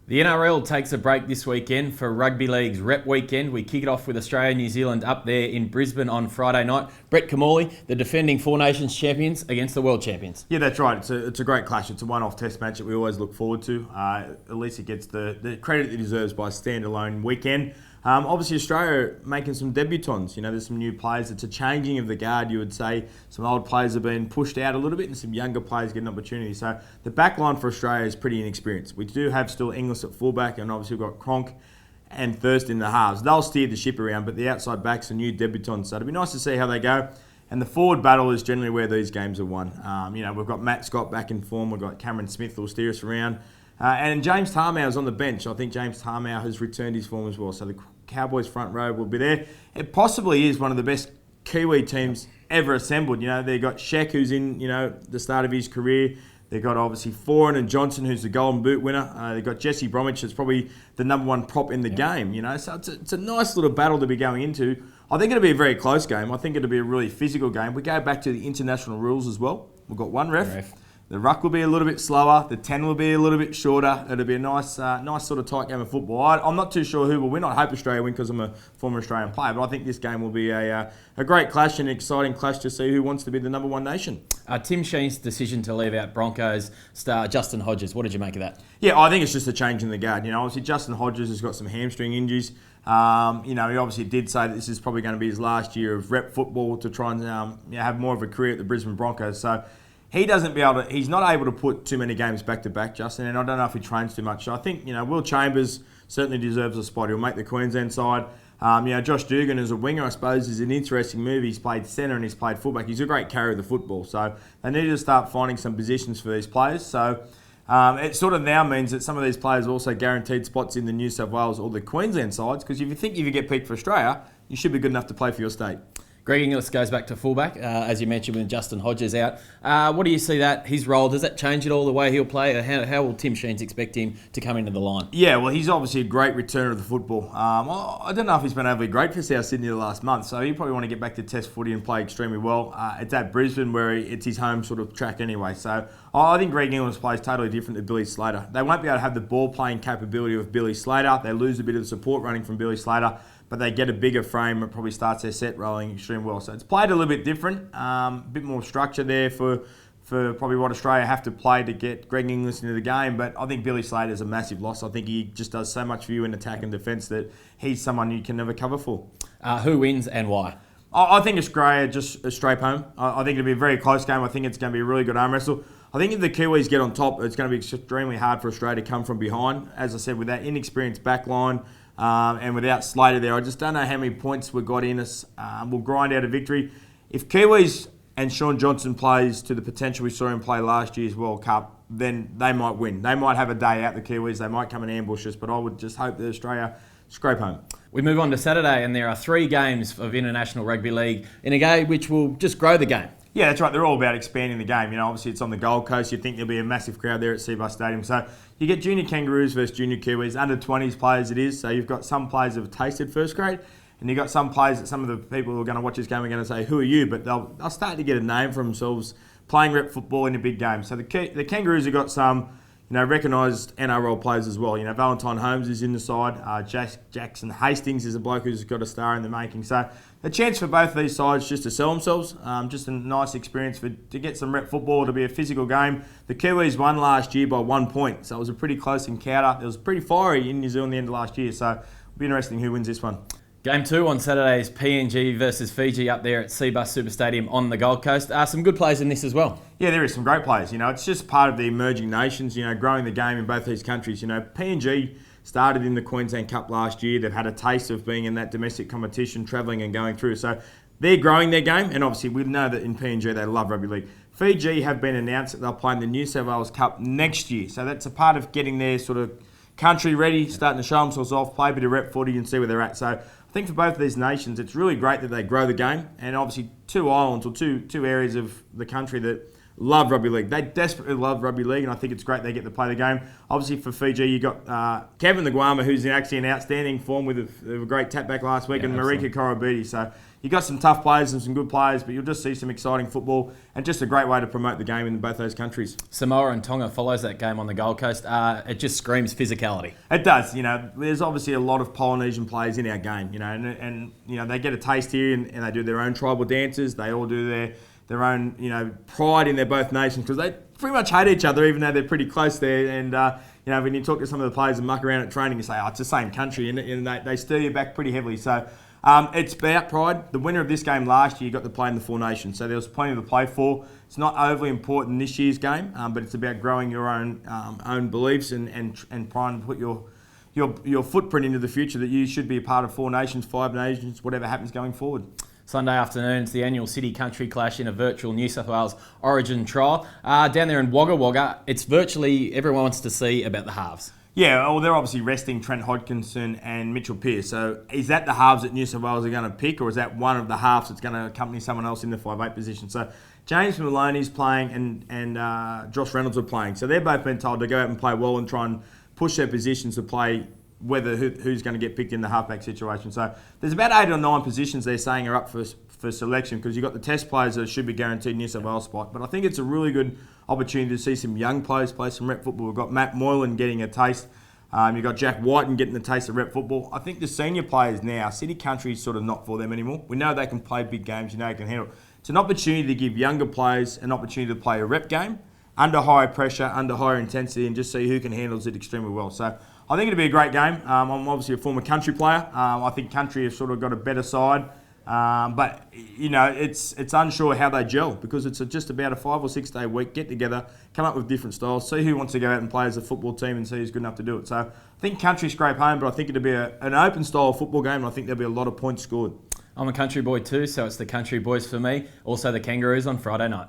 The NRL takes a break this weekend for Rugby League's Rep Weekend. We kick it off with Australia-New Zealand up there in Brisbane on Friday night. Brett Kimmorley, the defending Four Nations champions against the world champions. Yeah, that's right. It's a great clash. It's a one-off test match that we always look forward to. At least it gets the credit it deserves by a standalone weekend. Obviously, Australia making some debutants. There's some new players. It's a changing of the guard, you would say. Some old players have been pushed out a little bit and some younger players get an opportunity. So the back line for Australia is pretty inexperienced. We do have still Inglis at fullback, and obviously we've got Cronk and Thurston in the halves. They'll steer the ship around, but the outside backs are new debutants. So it'll be nice to see how they go. And the forward battle is generally where these games are won. We've got Matt Scott back in form. We've got Cameron Smith who will steer us around. And James Tarmow is on the bench. I think James Tarmow has returned his form as well. So the Cowboys front row will be there. It possibly is one of the best Kiwi teams ever assembled. They've got Sheck, who's in the start of his career. They've got obviously Foran and Johnson, who's the Golden Boot winner. They've got Jesse Bromwich, who's probably the number one prop in the game. So it's a nice little battle to be going into. I think it'll be a very close game. I think it'll be a really physical game. We go back to the international rules as well. We've got one ref. The ruck will be a little bit slower. The 10 will be a little bit shorter. It'll be a nice sort of tight game of football. I'm not too sure who will win. I hope Australia win because I'm a former Australian player. But I think this game will be a great clash, an exciting clash to see who wants to be the number one nation. Tim Sheen's decision to leave out Broncos star Justin Hodges. What did you make of that? Yeah, I think it's just a change in the guard. Obviously Justin Hodges has got some hamstring injuries. He obviously did say that this is probably going to be his last year of rep football to try and have more of a career at the Brisbane Broncos. So he's not able to put too many games back to back, Justin, and I don't know if he trains too much. So I think, Will Chambers certainly deserves a spot. He'll make the Queensland side. Josh Dugan as a winger, I suppose, is an interesting move. He's played centre and he's played fullback. He's a great carrier of the football. So they need to start finding some positions for these players. So it sort of now means that some of these players are also guaranteed spots in the New South Wales or the Queensland sides, because if you get picked for Australia, you should be good enough to play for your state. Greg Inglis goes back to fullback, as you mentioned, with Justin Hodges out. What do you see his role? Does that change at all the way he'll play? How will Tim Sheens expect him to come into the line? Yeah, well, he's obviously a great returner of the football. I don't know if he's been overly great for South Sydney the last month, so he'll probably want to get back to Test footy and play extremely well. It's at Brisbane, where it's his home sort of track anyway. So I think Greg Inglis plays totally different to Billy Slater. They won't be able to have the ball playing capability of Billy Slater. They lose a bit of the support running from Billy Slater, but they get a bigger frame. It probably starts their set rolling extremely well. So it's played a little bit different, a bit more structure there for probably what Australia have to play to get Greg Inglis into the game. But I think Billy Slater's a massive loss. I think he just does so much for you in attack and defence that he's someone you can never cover for. Who wins and why? I think Australia just scrape home. I think it'll be a very close game. I think it's going to be a really good arm wrestle. I think if the Kiwis get on top, it's going to be extremely hard for Australia to come from behind. As I said, with that inexperienced back line, and without Slater there, I just don't know how many points we've got in us. We'll grind out a victory. If Kiwis and Sean Johnson plays to the potential we saw him play last year's World Cup, then they might win. They might have a day out, the Kiwis. They might come and ambush us, but I would just hope that Australia scrape home. We move on to Saturday, and there are 3 games of International Rugby League in a game which will just grow the game. Yeah, that's right. They're all about expanding the game. Obviously it's on the Gold Coast. You'd think there'll be a massive crowd there at Seabus Stadium. So you get junior Kangaroos versus junior Kiwis, under 20s players it is. So you've got some players that have tasted first grade, and you've got some players that some of the people who are going to watch this game are going to say, who are you? But they'll start to get a name for themselves playing rep football in a big game. So the Kangaroos have got some recognised NRL players as well. Valentine Holmes is in the side. Jackson Hastings is a bloke who's got a star in the making. So a chance for both of these sides just to sell themselves. Just a nice experience to get some rep football, to be a physical game. The Kiwis won last year by 1 point, so it was a pretty close encounter. It was pretty fiery in New Zealand the end of last year, so it'll be interesting who wins this one. Game 2 on Saturday is PNG versus Fiji up there at Seabus Super Stadium on the Gold Coast. Some good players in this as well. Yeah, there is some great players. It's just part of the emerging nations, growing the game in both these countries. PNG started in the Queensland Cup last year. They've had a taste of being in that domestic competition, travelling and going through. So they're growing their game, and obviously we know that in PNG they love rugby league. Fiji have been announced that they'll play in the New South Wales Cup next year. So that's a part of getting their sort of country ready, starting to show themselves off, play a bit of rep footy and see where they're at. So I think for both of these nations, it's really great that they grow the game, and obviously 2 islands or two areas of the country that love rugby league. They desperately love rugby league, and I think it's great they get to play the game. Obviously for Fiji, you got Kevin the Guama, who's in actually an outstanding form with a great tap back last week, and Marika Koroibete. So you got some tough players and some good players, but you'll just see some exciting football and just a great way to promote the game in both those countries. Samoa and Tonga follows that game on the Gold Coast. It just screams physicality. It does. There's obviously a lot of Polynesian players in our game, and they get a taste here and they do their own tribal dances. They all do their own, pride in their both nations because they pretty much hate each other, even though they're pretty close there. And, when you talk to some of the players and muck around at training, you say, it's the same country, and they stir you back pretty heavily. So it's about pride. The winner of this game last year got to play in the Four Nations, so there was plenty to play for. It's not overly important this year's game, but it's about growing your own beliefs and trying to put your footprint into the future that you should be a part of Four Nations, Five Nations, whatever happens going forward. Sunday afternoon, it's the annual City Country Clash in a virtual New South Wales Origin trial. Down there in Wagga Wagga, it's virtually everyone wants to see about the halves. Yeah, well, they're obviously resting Trent Hodkinson and Mitchell Pearce. So is that the halves that New South Wales are going to pick, or is that one of the halves that's going to accompany someone else in the 5'8" position? So James Maloney's playing and Josh Reynolds are playing. So they're both been told to go out and play well and try and push their positions to play who's going to get picked in the halfback situation. So there's about 8 or 9 positions they're saying are up for selection because you've got the test players that should be guaranteed New South Wales spot. But I think it's a really good opportunity to see some young players play some rep football. We've got Matt Moylan getting a taste. You've got Jack Whiten getting the taste of rep football. I think the senior players now, City Country is sort of not for them anymore. We know they can play big games. They can handle it. It's an opportunity to give younger players an opportunity to play a rep game under higher pressure, under higher intensity, and just see who can handle it extremely well. So I think it'll be a great game. I'm obviously a former Country player. I think Country has sort of got a better side. But it's unsure how they gel because it's just about a 5 or 6 day week. Get together, come up with different styles, see who wants to go out and play as a football team and see who's good enough to do it. So I think Country scrape home, but I think it'll be an open style football game and I think there'll be a lot of points scored. I'm a Country boy too, so it's the Country boys for me. Also the Kangaroos on Friday night.